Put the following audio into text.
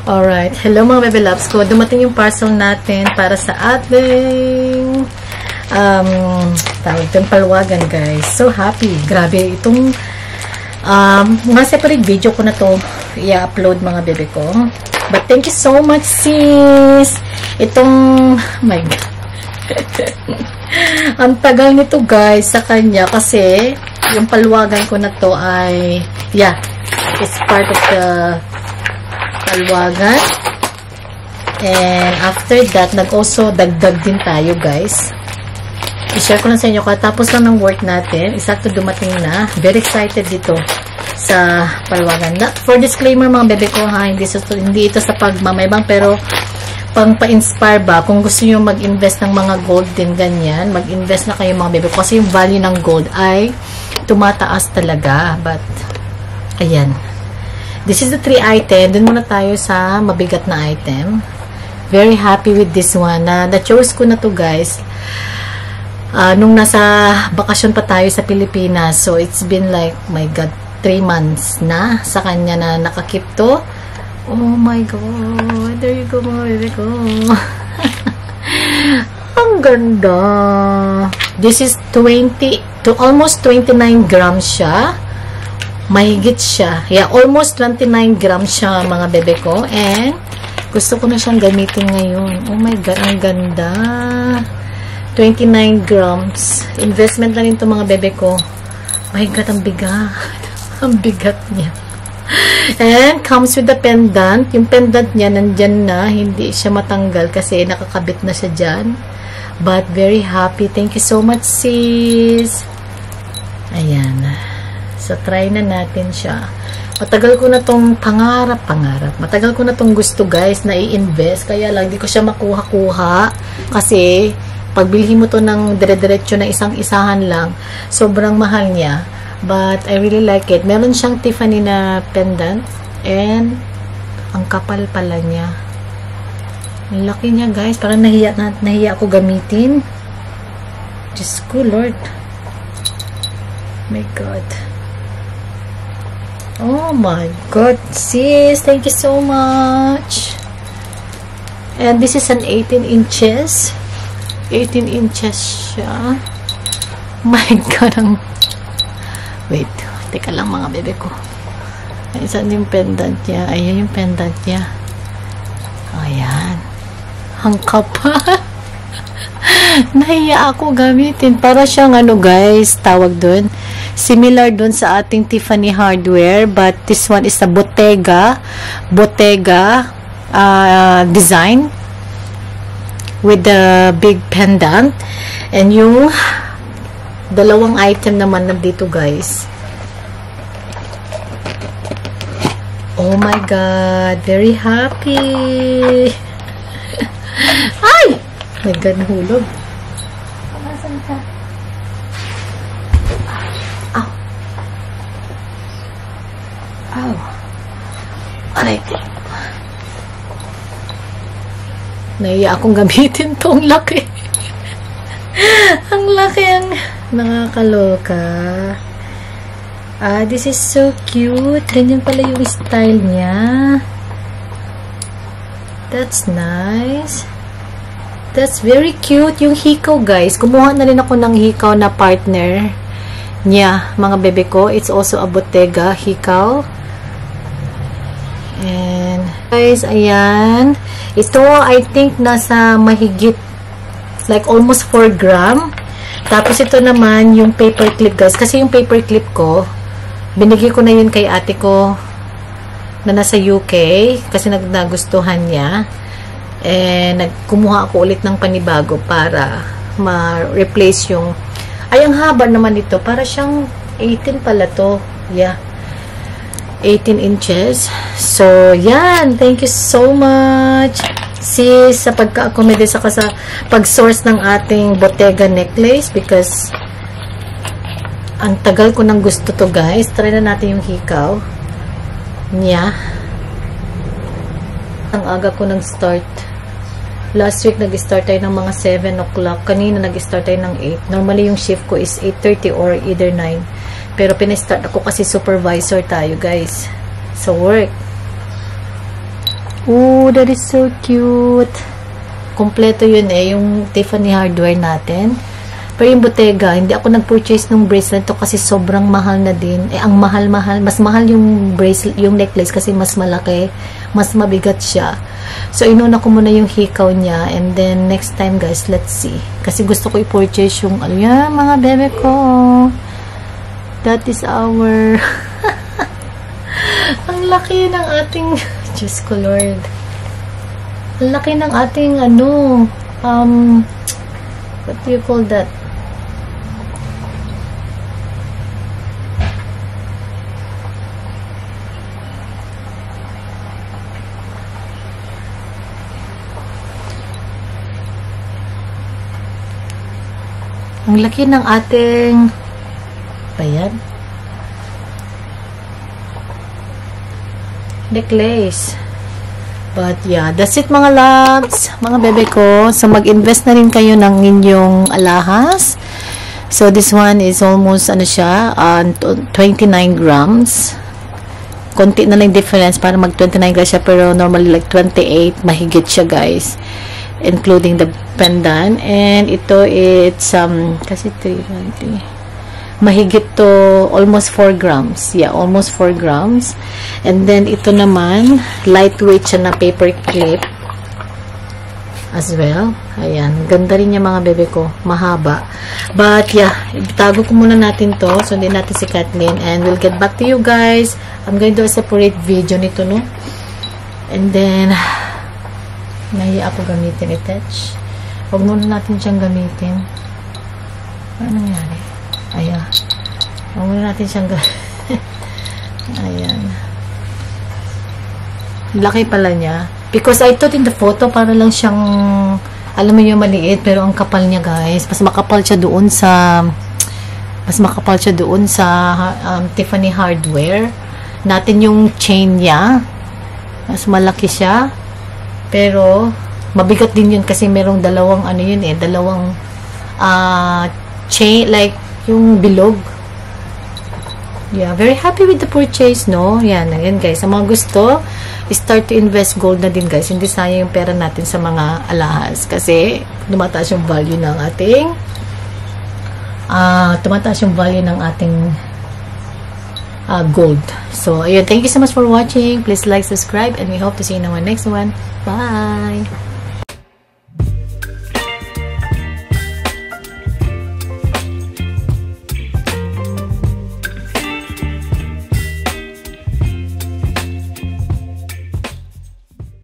Alright. Hello mga baby loves ko. Dumating yung parcel natin para sa ating tawag itong palwagan, guys. So happy. Grabe. Itong mga separate video ko na to i-upload mga bebe ko. But thank you so much, sis. Itong, oh my God. Ang tagal nito, guys, sa kanya kasi yung palwagan ko na to ay, yeah, it's part of the palwagan. And after that, nag-also dagdag din tayo, guys. I-share ko lang sa inyo. Katapos lang ng work natin, isakto dumating na. Very excited dito sa palwagan. For disclaimer mga bebe ko, ha, hindi ito sa pagmamayabang, pero pang pa-inspire ba, kung gusto nyo mag-invest ng mga gold din ganyan, mag-invest na kayo mga bebe ko. Kasi yung value ng gold ay tumataas talaga. But, ayan. This is the 3 item. Dun muna tayo sa mabigat na item. Very happy with this one. Na-choose ko na to, guys. Nung nasa bakasyon pa tayo sa Pilipinas. So, it's been like, my God, 3 months na sa kanya na nakakip to. Oh my God. There you go, mga bebe ko. Ang ganda. This is 20 to almost 29 grams siya. Mahigit siya. Yeah, almost 29 grams siya, mga bebe ko. And, gusto ko na siyang gamitin ngayon. Oh my God, ang ganda. 29 grams. Investment na rin ito, mga bebe ko. My God, ang bigat. Ang bigat niya. And, comes with the pendant. Yung pendant niya, nandyan na. Hindi siya matanggal kasi nakakabit na siya dyan. But, very happy. Thank you so much, sis. Ayan. So, try na natin siya. Matagal ko na tong pangarap. Matagal ko na tong gusto, guys, na i-invest. Kaya lang, di ko siya makuha-kuha. Kasi, pagbilhin mo to ng dire-diretso na isang-isahan lang, sobrang mahal niya. But, I really like it. Meron siyang Tiffany na pendant. And, ang kapal pala niya. Ang laki niya, guys. Parang nahiya ako gamitin. Diyos ko, Lord. My God. Oh my God, sis. Thank you so much. And this is an 18 inches. 18 inches siya. My God. Wait. Teka lang mga bebe ko. Saan yung pendant niya? Ayan yung pendant niya. Ayan. Ang kapal. Nahiya ako gamitin. Para siyang ano, guys, tawag dun. Similar dun sa ating Tiffany hardware, but this one is a Bottega design with the big pendant. And yung dalawang item naman nandito, guys. Oh my God, very happy. Ay! My God, nahulog. Nasaan ka? Ow. Aray ko. Naiya akong gamitin tong laki. Ang laki, ang nakakaloka. This is so cute. Ganyan pala yung style niya. That's nice. That's very cute. Yung hikaw, guys. Kumuha na rin ako ng hikaw na partner niya, mga bebe ko. It's also a Bottega hikaw. And, guys, ayan. Ito, I think, nasa mahigit, like, almost 4 gram. Tapos, ito naman, yung paper clip, guys. Kasi yung paper clip ko, binigay ko na yun kay ate ko na nasa UK. Kasi nagustuhan niya. And, nagkumuha ako ulit ng panibago para ma-replace yung, ay, ang haba naman ito. Para siyang 18 pala to. Yeah. 18 inches. So, yan. Thank you so much, sis, sa pagka-accommodate sa pag-source ng ating Bottega necklace because ang tagal ko nang gusto to, guys. Try na natin yung hikaw niya. Ang aga ko nag-start. Last week, nag-start tayo ng mga 7 o'clock. Kanina, nag-start tayo ng 8. Normally, yung shift ko is 8:30 or either 9. Pero pinestart ako kasi supervisor tayo, guys, sa work. Oh, that is so cute. Kompleto yun eh, yung Tiffany hardware natin. Pero yung Bottega, hindi ako nag-purchase ng bracelet to kasi sobrang mahal na din. Eh, ang mahal-mahal. Mas mahal yung bracelet, yung necklace kasi mas malaki. Mas mabigat siya. So, inuna ko muna yung hikaw niya. And then, next time guys, let's see. Kasi gusto ko i-purchase yung, ayan, mga bebe ko. That is our... ang laki ng ating... Diyos ko, Lord. Ang laki ng ating ano, what do you call that? Ang laki ng ating bayan. Necklace. But yeah, that's it mga loves, mga bebe ko. So mag-invest na rin kayo ng inyong alahas. So this one is almost ano siya, 29 grams. Konti na lang difference para mag 29 grams siya, pero normally like 28 mahigit siya guys, including the pendant. And ito it's kasi 320 mahigit to almost 4 grams. Yeah, almost 4 grams. And then, ito naman, lightweight siya na paper clip as well. Ayan. Ganda rin niya mga bebe ko. Mahaba. But, yeah, itago ko muna natin to. Sundin natin si Kathleen. And we'll get back to you guys. I'm going to do a separate video nito, no? And then, nahiya ako gamitin i-touch. Huwag muna natin siyang gamitin. Ano nangyari? Ayan. Huwag muna natin siyang ayan. Laki pala niya. Because I thought in the photo, para lang siyang, alam mo yung maliit, pero ang kapal niya guys. Mas makapal siya doon sa Tiffany hardware. Natin yung chain niya. Mas malaki siya. Pero, mabigat din yun kasi merong dalawang, ano yun eh, dalawang chain, like, yung bilog. Yeah, very happy with the purchase, no? Yan, ayan guys. Sa mga gusto, start to invest gold na din guys. Hindi sayang yung pera natin sa mga alahas. Kasi, tumataas yung value ng ating gold. So, ayun. Thank you so much for watching. Please like, subscribe, and we hope to see you in our next one. Bye!